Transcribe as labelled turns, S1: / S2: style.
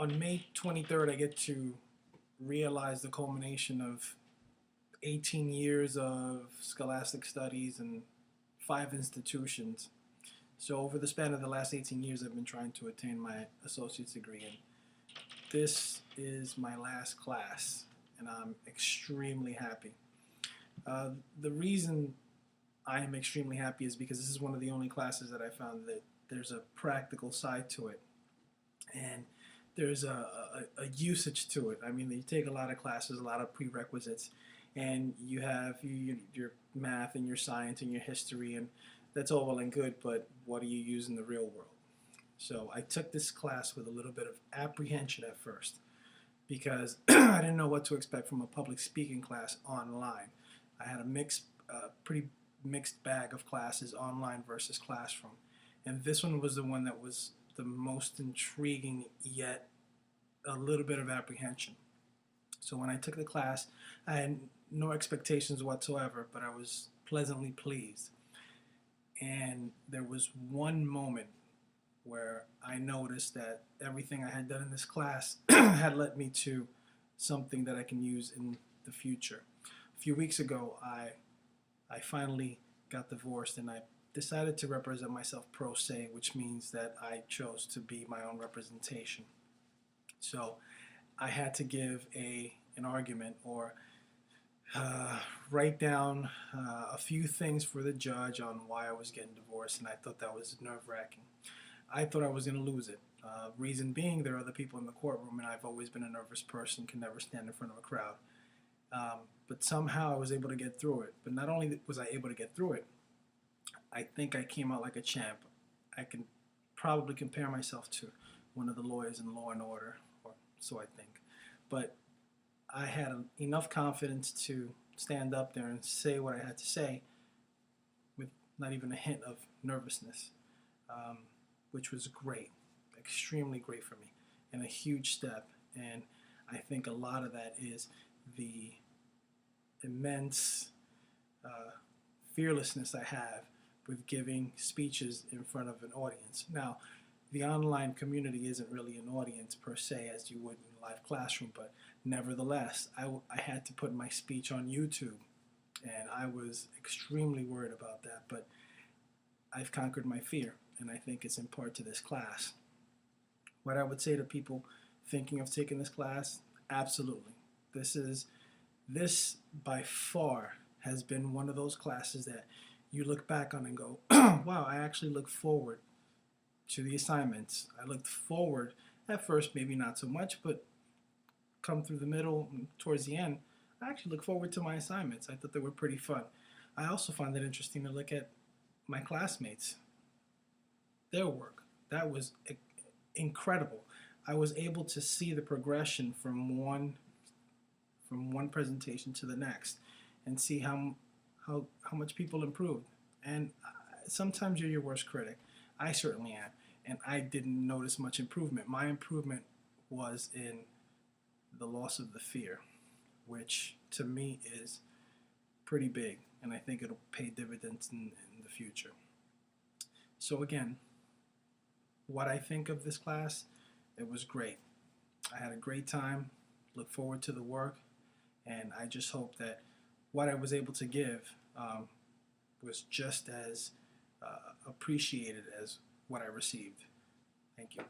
S1: On May 23rd, I get to realize the culmination of 18 years of scholastic studies and 5 institutions. So over the span of the last 18 years, I've been trying to attain my associate's degree, and this is my last class, and I'm extremely happy. The reason I am extremely happy is because this is one of the only classes that I found that there's a practical side to it, and there's a usage to it. I mean, you take a lot of classes, a lot of prerequisites, and you have your math and your science and your history, and that's all well and good, but what do you use in the real world? So I took this class with a little bit of apprehension at first because I didn't know what to expect from a public speaking class online. I had a pretty mixed bag of classes, online versus classroom, and this one was the one that was the most intriguing, yet a little bit of apprehension. So when I took the class, I had no expectations whatsoever, but I was pleasantly pleased. And there was one moment where I noticed that everything I had done in this class had led me to something that I can use in the future. A few weeks ago, I finally got divorced, and I decided to represent myself pro se, which means that I chose to be my own representation. So I had to give an argument, or write down a few things for the judge on why I was getting divorced, and I thought that was nerve-wracking. I thought I was going to lose it. Reason being, there are other people in the courtroom, and I've always been a nervous person, can never stand in front of a crowd. But somehow I was able to get through it. But not only was I able to get through it, I think I came out like a champ. I can probably compare myself to one of the lawyers in Law and Order, or so I think. But I had enough confidence to stand up there and say what I had to say with not even a hint of nervousness, which was great, extremely great for me, and a huge step. And I think a lot of that is the immense fearlessness I have with giving speeches in front of an audience. Now, the online community isn't really an audience per se as you would in a live classroom, but nevertheless, I had to put my speech on YouTube, and I was extremely worried about that, but I've conquered my fear, and I think it's in part to this class. What I would say to people thinking of taking this class, absolutely. This by far has been one of those classes that you look back on and go, wow, I actually look forward to the assignments. I looked forward at first, maybe not so much, but come through the middle and towards the end, I actually look forward to my assignments. I thought they were pretty fun. I also find it interesting to look at my classmates, their work. That was incredible. I was able to see the progression from one presentation to the next, and see how much people improved. And sometimes you're your worst critic. I certainly am, and I didn't notice much improvement. My improvement was in the loss of the fear, which to me is pretty big, and I think it'll pay dividends in the future. So again, what I think of this class, it was great. I had a great time, look forward to the work, and I just hope that what I was able to give was just as appreciated as what I received. Thank you.